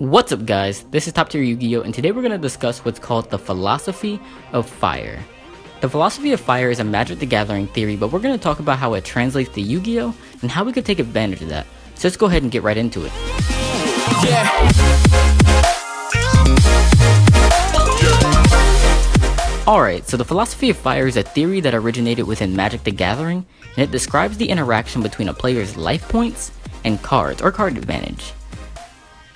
What's up guys, this is TopTierYugioh and today we're going to discuss what's called the philosophy of fire. The philosophy of fire is a Magic the Gathering theory, but we're going to talk about how it translates to Yu-Gi-Oh! And how we could take advantage of that. So let's go ahead and get right into it. Alright, so the philosophy of fire is a theory that originated within Magic the Gathering, and it describes the interaction between a player's life points and cards, or card advantage.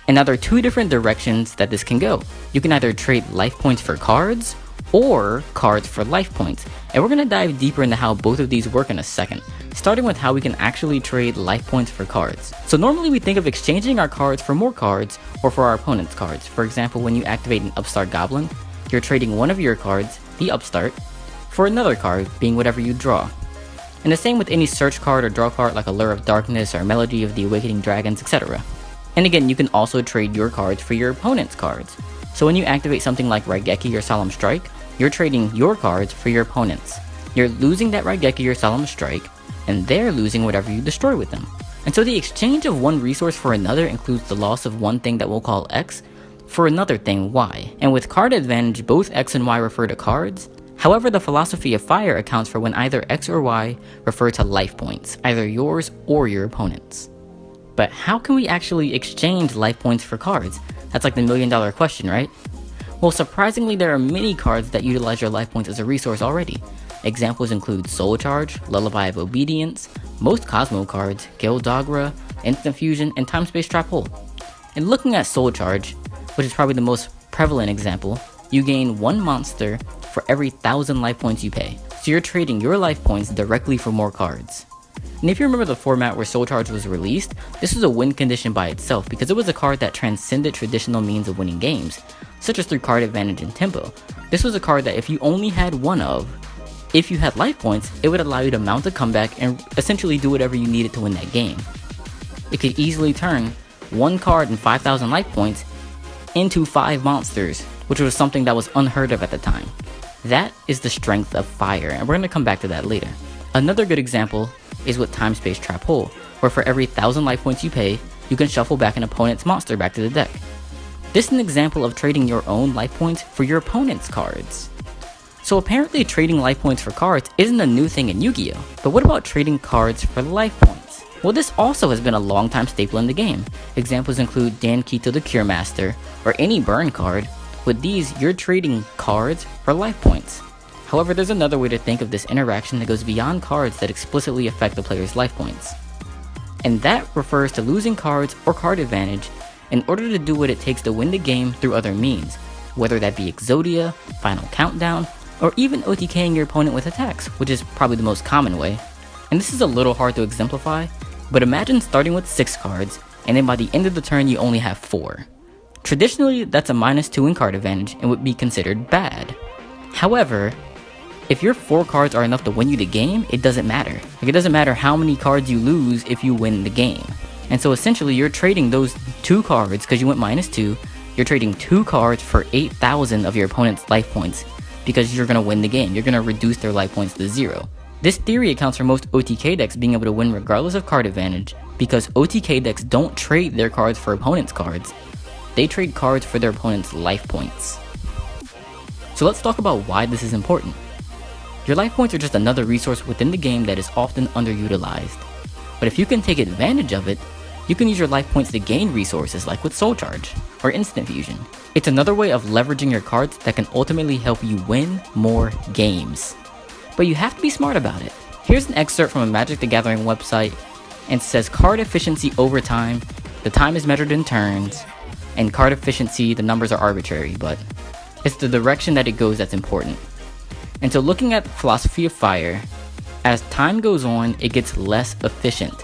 And now there are two different directions that this can go. You can either trade life points for cards, or cards for life points. And we're going to dive deeper into how both of these work in a second, starting with how we can actually trade life points for cards. So normally we think of exchanging our cards for more cards, or for our opponent's cards. For example, when you activate an Upstart Goblin, you're trading one of your cards, the Upstart, for another card, being whatever you draw. And the same with any search card or draw card like Allure of Darkness or Melody of the Awakening Dragons, etc. And again, you can also trade your cards for your opponent's cards. So when you activate something like Raigeki or Solemn Strike, you're trading your cards for your opponent's. You're losing that Raigeki or Solemn Strike, and they're losing whatever you destroy with them. And so the exchange of one resource for another includes the loss of one thing that we'll call X for another thing, Y. And with card advantage, both X and Y refer to cards. However, the philosophy of fire accounts for when either X or Y refer to life points, either yours or your opponent's. But how can we actually exchange life points for cards? That's like the $1,000,000 question, right? Well, surprisingly, there are many cards that utilize your life points as a resource already. Examples include Soul Charge, Lullaby of Obedience, most Kozmo cards, Gildagra, Instant Fusion, and Time Space Trap Hole. And looking at Soul Charge, which is probably the most prevalent example, you gain one monster for every 1,000 life points you pay. So you're trading your life points directly for more cards. And if you remember the format where Soul Charge was released, this was a win condition by itself because it was a card that transcended traditional means of winning games, such as through card advantage and tempo. This was a card that if you only had one of, if you had life points, it would allow you to mount a comeback and essentially do whatever you needed to win that game. It could easily turn one card and 5,000 life points into 5 monsters, which was something that was unheard of at the time. That is the strength of fire, and we're going to come back to that later. Another good example is with Time Space Trap Hole, where for every 1,000 life points you pay, you can shuffle back an opponent's monster back to the deck. This is an example of trading your own life points for your opponent's cards. So apparently trading life points for cards isn't a new thing in Yu-Gi-Oh! But what about trading cards for life points? Well, this also has been a long time staple in the game. Examples include Dankito the Cure Master, or any burn card. With these, you're trading cards for life points. However, there's another way to think of this interaction that goes beyond cards that explicitly affect the player's life points. And that refers to losing cards or card advantage in order to do what it takes to win the game through other means, whether that be Exodia, Final Countdown, or even OTKing your opponent with attacks, which is probably the most common way. And this is a little hard to exemplify, but imagine starting with 6 cards, and then by the end of the turn you only have 4. Traditionally, that's a -2 in card advantage and would be considered bad. However, if your 4 cards are enough to win you the game, it doesn't matter. Like, it doesn't matter how many cards you lose if you win the game. And so essentially you're trading those 2 cards, because you went -2, you're trading 2 cards for 8,000 of your opponent's life points, because you're going to win the game. You're going to reduce their life points to 0. This theory accounts for most OTK decks being able to win regardless of card advantage, because OTK decks don't trade their cards for opponent's cards. They trade cards for their opponent's life points. So let's talk about why this is important. Your life points are just another resource within the game that is often underutilized. But if you can take advantage of it, you can use your life points to gain resources like with Soul Charge or Instant Fusion. It's another way of leveraging your cards that can ultimately help you win more games. But you have to be smart about it. Here's an excerpt from a Magic the Gathering website, and it says card efficiency over time, the time is measured in turns, and card efficiency, the numbers are arbitrary, but it's the direction that it goes that's important. And so looking at the philosophy of fire, as time goes on, it gets less efficient,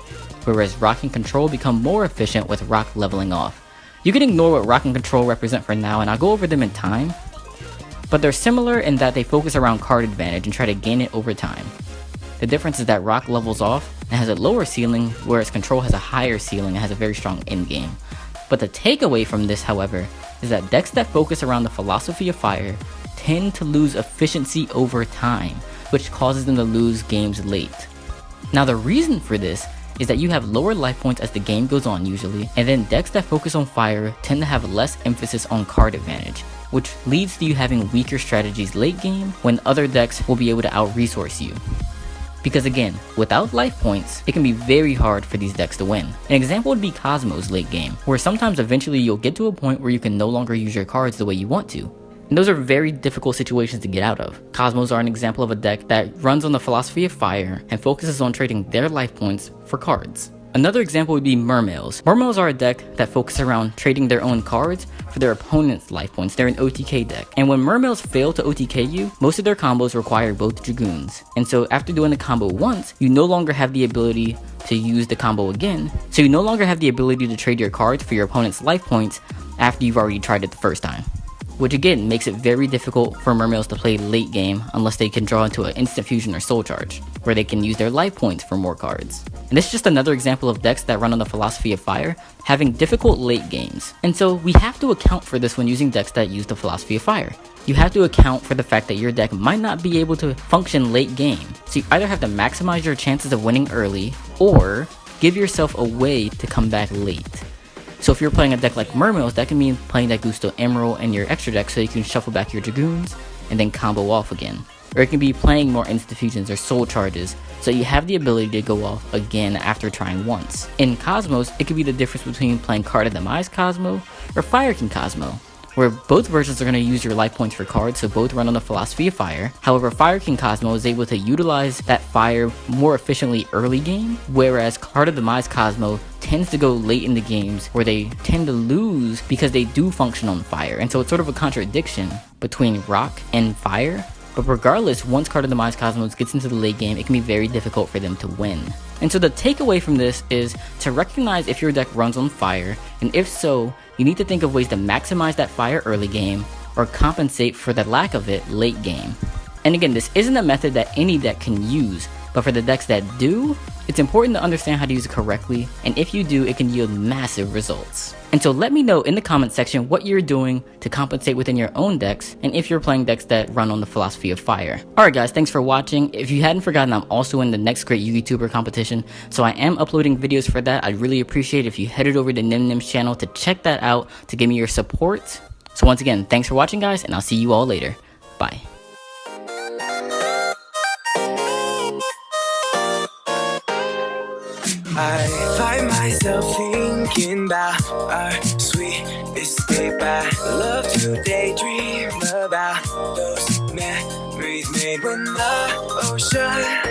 whereas rock and control become more efficient with rock leveling off. You can ignore what rock and control represent for now, and I'll go over them in time, but they're similar in that they focus around card advantage and try to gain it over time. The difference is that rock levels off and has a lower ceiling, whereas control has a higher ceiling and has a very strong endgame. But the takeaway from this, however, is that decks that focus around the philosophy of fire tend to lose efficiency over time, which causes them to lose games late. Now the reason for this is that you have lower life points as the game goes on usually, and then decks that focus on fire tend to have less emphasis on card advantage, which leads to you having weaker strategies late game when other decks will be able to out-resource you. Because again, without life points, it can be very hard for these decks to win. An example would be Kozmo's late game, where sometimes eventually you'll get to a point where you can no longer use your cards the way you want to. And those are very difficult situations to get out of. Kozmos are an example of a deck that runs on the philosophy of fire and focuses on trading their life points for cards. Another example would be Mermails. Mermails are a deck that focuses around trading their own cards for their opponent's life points. They're an OTK deck. And when Mermails fail to OTK you, most of their combos require both Dragoons. And so after doing the combo once, you no longer have the ability to use the combo again. So you no longer have the ability to trade your cards for your opponent's life points after you've already tried it the first time. Which again makes it very difficult for Mermails to play late game unless they can draw into an instant fusion or soul charge, where they can use their life points for more cards. And this is just another example of decks that run on the philosophy of fire having difficult late games. And so we have to account for this when using decks that use the philosophy of fire. You have to account for the fact that your deck might not be able to function late game. So you either have to maximize your chances of winning early or give yourself a way to come back late. So if you're playing a deck like Mermails, that can mean playing that Gusto Emerald in your extra deck so you can shuffle back your Dragoons and then combo off again. Or it can be playing more instant fusions or soul charges so you have the ability to go off again after trying once. In Kozmos, it could be the difference between playing Card of Demise Kozmo or Fire King Kozmo, where both versions are going to use your life points for cards, so both run on the philosophy of fire. However, Fire King Kozmo is able to utilize that fire more efficiently early game, whereas Card of Demise Kozmo tends to go late in the games where they tend to lose because they do function on fire. And so it's sort of a contradiction between rock and fire. But regardless, once Card of Demise Kozmos gets into the late game, it can be very difficult for them to win. And so the takeaway from this is to recognize if your deck runs on fire, and if so, you need to think of ways to maximize that fire early game or compensate for the lack of it late game. And again, this isn't a method that any deck can use, but for the decks that do, it's important to understand how to use it correctly, and if you do, it can yield massive results. And so let me know in the comments section what you're doing to compensate within your own decks, and if you're playing decks that run on the philosophy of fire. Alright guys, thanks for watching. If you hadn't forgotten, I'm also in the Next Great YouTuber competition, so I am uploading videos for that. I'd really appreciate it if you headed over to NimNim's channel to check that out, to give me your support. So once again, thanks for watching guys, and I'll see you all later. Bye. I find myself thinking about our sweet escape. I love to daydream about those memories made when the ocean